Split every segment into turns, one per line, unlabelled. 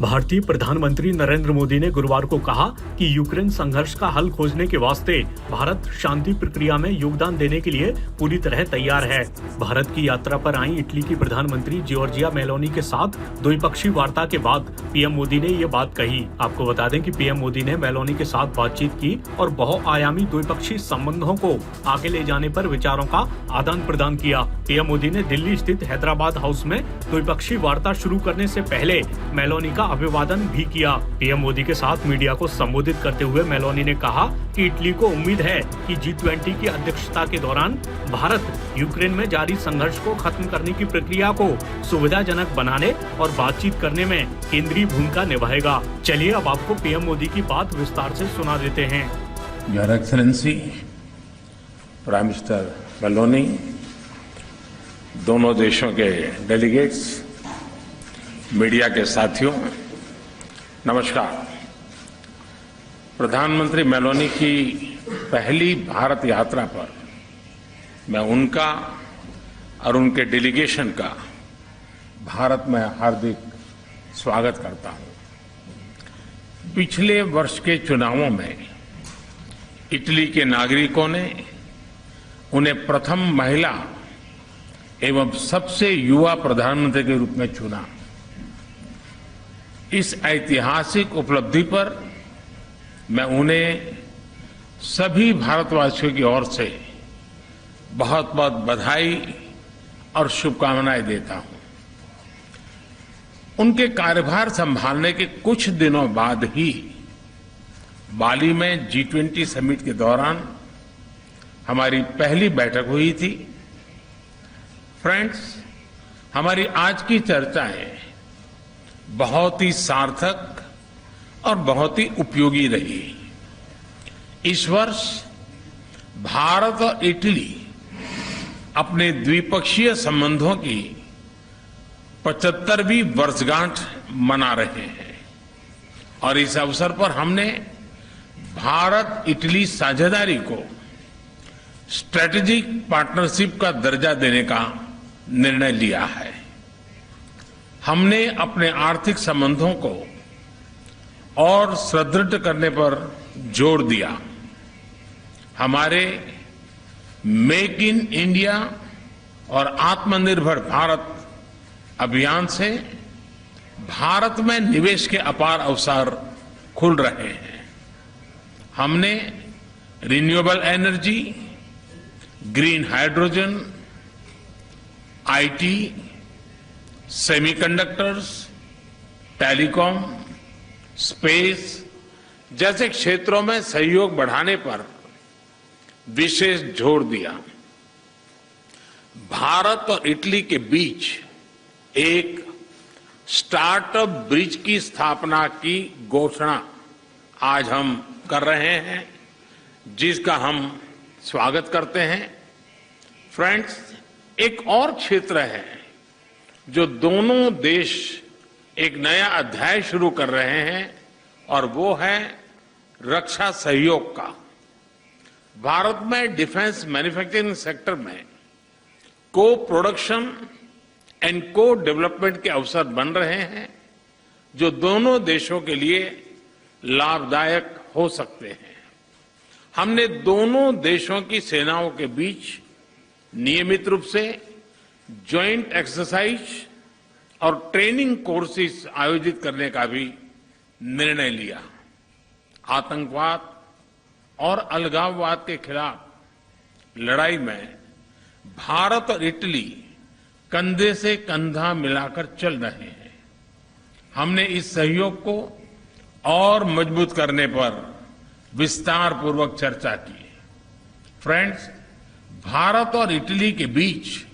भारतीय प्रधानमंत्री नरेंद्र मोदी ने गुरुवार को कहा कि यूक्रेन संघर्ष का हल खोजने के वास्ते भारत शांति प्रक्रिया में योगदान देने के लिए पूरी तरह तैयार है। भारत की यात्रा पर आई इटली की प्रधानमंत्री जॉर्जिया मेलोनी के साथ द्विपक्षीय वार्ता के बाद पीएम मोदी ने ये बात कही। आपको बता दें कि पीएम मोदी ने मेलोनी के साथ बातचीत की और बहुआयामी द्विपक्षीय संबंधों को आगे ले जाने पर विचारों का आदान प्रदान किया। पीएम मोदी ने दिल्ली स्थित हैदराबाद हाउस में द्विपक्षीय वार्ता शुरू करने से पहले मेलोनी का अभिवादन भी किया। पीएम मोदी के साथ मीडिया को संबोधित करते हुए मेलोनी ने कहा कि इटली को उम्मीद है कि G20 की अध्यक्षता के दौरान भारत यूक्रेन में जारी संघर्ष को खत्म करने की प्रक्रिया को सुविधाजनक बनाने और बातचीत करने में केंद्रीय भूमिका निभाएगा। चलिए अब आपको पीएम मोदी की बात विस्तार से सुना देते हैं।
Your excellency prime minister Meloni, दोनों देशों के डेलीगेट्स, मीडिया के साथियों, नमस्कार। प्रधानमंत्री मेलोनी की पहली भारत यात्रा पर मैं उनका और उनके डेलीगेशन का भारत में हार्दिक स्वागत करता हूं। पिछले वर्ष के चुनावों में इटली के नागरिकों ने उन्हें प्रथम महिला एवं सबसे युवा प्रधानमंत्री के रूप में चुना। इस ऐतिहासिक उपलब्धि पर मैं उन्हें सभी भारतवासियों की ओर से बहुत बहुत बधाई और शुभकामनाएं देता हूं। उनके कार्यभार संभालने के कुछ दिनों बाद ही बाली में G20 समिट के दौरान हमारी पहली बैठक हुई थी। फ्रेंड्स, हमारी आज की चर्चाएं बहुत ही सार्थक और बहुत ही उपयोगी रही। इस वर्ष भारत और इटली अपने द्विपक्षीय संबंधों की 75वीं वर्षगांठ मना रहे हैं और इस अवसर पर हमने भारत इटली साझेदारी को स्ट्रेटेजिक पार्टनरशिप का दर्जा देने का निर्णय लिया है। हमने अपने आर्थिक संबंधों को और सुदृढ़ करने पर जोर दिया। हमारे मेक इन इंडिया और आत्मनिर्भर भारत अभियान से भारत में निवेश के अपार अवसर खुल रहे हैं। हमने renewable energy, green hydrogen, IT, semiconductors, telecom, space जैसे क्षेत्रों में सहयोग बढ़ाने पर विशेष जोर दिया। भारत और इटली के बीच एक स्टार्टअप ब्रिज की स्थापना की घोषणा आज हम कर रहे हैं, जिसका हम स्वागत करते हैं। फ्रेंड्स, एक और क्षेत्र है जो दोनों देश एक नया अध्याय शुरू कर रहे हैं और वो है रक्षा सहयोग का। भारत में डिफेंस मैन्युफैक्चरिंग सेक्टर में को प्रोडक्शन एंड को डेवलपमेंट के अवसर बन रहे हैं, जो दोनों देशों के लिए लाभदायक हो सकते हैं। हमने दोनों देशों की सेनाओं के बीच नियमित रूप से ज्वाइंट एक्सरसाइज और ट्रेनिंग कोर्सेज आयोजित करने का भी निर्णय लिया। आतंकवाद और अलगाववाद के खिलाफ लड़ाई में भारत और इटली कंधे से कंधा मिलाकर चल रहे हैं। हमने इस सहयोग को और मजबूत करने पर विस्तार पूर्वक चर्चा की। फ्रेंड्स, भारत और इटली के बीच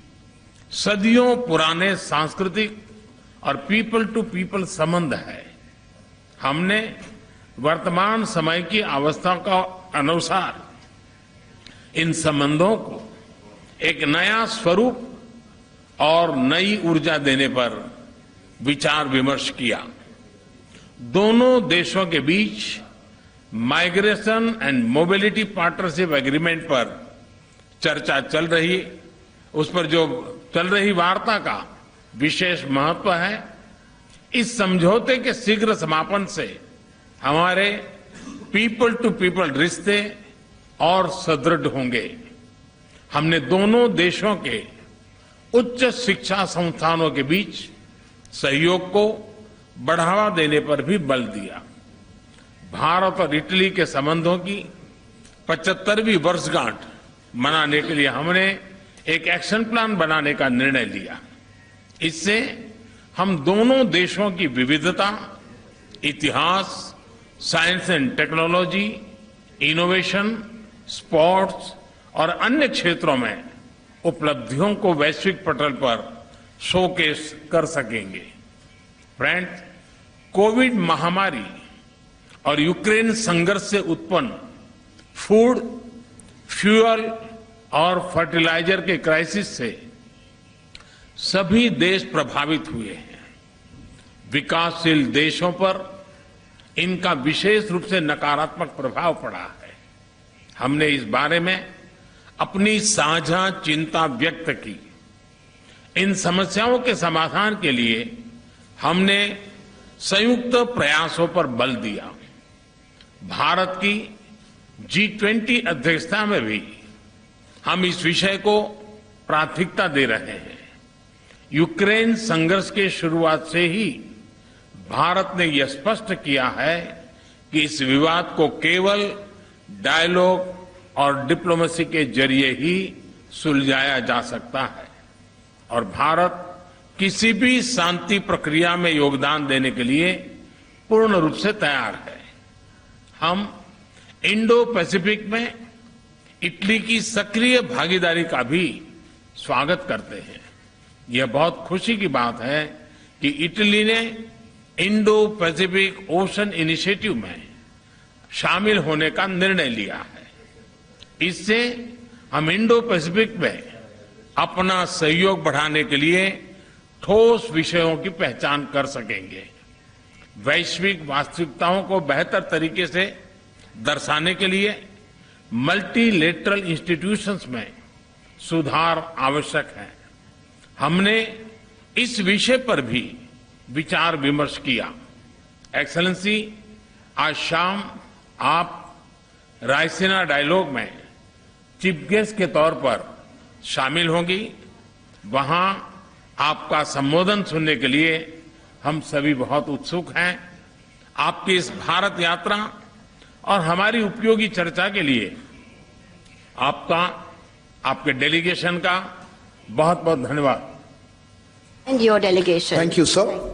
सदियों पुराने सांस्कृतिक और पीपल टू पीपल संबंध है। हमने वर्तमान समय की अवस्था का अनुसार इन संबंधों को एक नया स्वरूप और नई ऊर्जा देने पर विचार विमर्श किया। दोनों देशों के बीच migration and mobility partnership agreement पर चर्चा चल रही, उस पर जो चल रही वार्ता का विशेष महत्व है। इस समझौते के शीघ्र समापन से हमारे पीपल टू पीपल रिश्ते और सुदृढ़ होंगे। हमने दोनों देशों के उच्च शिक्षा संस्थानों के बीच सहयोग को बढ़ावा देने पर भी बल दिया। भारत और इटली के संबंधों की 75वीं वर्षगांठ मनाने के लिए हमने एक एक्शन प्लान बनाने का निर्णय लिया। इससे हम दोनों देशों की विविधता, इतिहास, science and technology, innovation, sports और अन्य क्षेत्रों में उपलब्धियों को वैश्विक पटल पर शोकेस कर सकेंगे। फ्रेंड्स, कोविड महामारी और यूक्रेन संघर्ष से उत्पन्न फूड, फ्यूल और फर्टिलाइजर के क्राइसिस से सभी देश प्रभावित हुए हैं। विकासशील देशों पर इनका विशेष रूप से नकारात्मक प्रभाव पड़ा है। हमने इस बारे में अपनी साझा चिंता व्यक्त की। इन समस्याओं के समाधान के लिए हमने संयुक्त प्रयासों पर बल दिया। भारत की G20 अध्यक्षता में भी हम इस विषय को प्राथमिकता दे रहे हैं। यूक्रेन संघर्ष के शुरुआत से ही भारत ने यह स्पष्ट किया है कि इस विवाद को केवल डायलॉग और डिप्लोमेसी के जरिए ही सुलझाया जा सकता है और भारत किसी भी शांति प्रक्रिया में योगदान देने के लिए पूर्ण रूप से तैयार है। हम इंडो पैसिफिक में इटली की सक्रिय भागीदारी का भी स्वागत करते हैं। यह बहुत खुशी की बात है कि इटली ने इंडो पैसिफिक ओशन इनिशिएटिव में शामिल होने का निर्णय लिया है। इससे हम इंडो पैसिफिक में अपना सहयोग बढ़ाने के लिए ठोस विषयों की पहचान कर सकेंगे। वैश्विक वास्तविकताओं को बेहतर तरीके से दर्शाने के लिए मल्टीलेटरल इंस्टीट्यूशंस में सुधार आवश्यक है। हमने इस विषय पर भी विचार विमर्श किया। एक्सेलेंसी, आज शाम आप रायसीना डायलॉग में चीफ गेस्ट के तौर पर शामिल होंगी। वहां आपका संबोधन सुनने के लिए हम सभी बहुत उत्सुक हैं। आपकी इस भारत यात्रा और हमारी उपयोगी चर्चा के लिए आपका, आपके डेलीगेशन का बहुत बहुत धन्यवाद।
And your delegation.
Thank you, sir.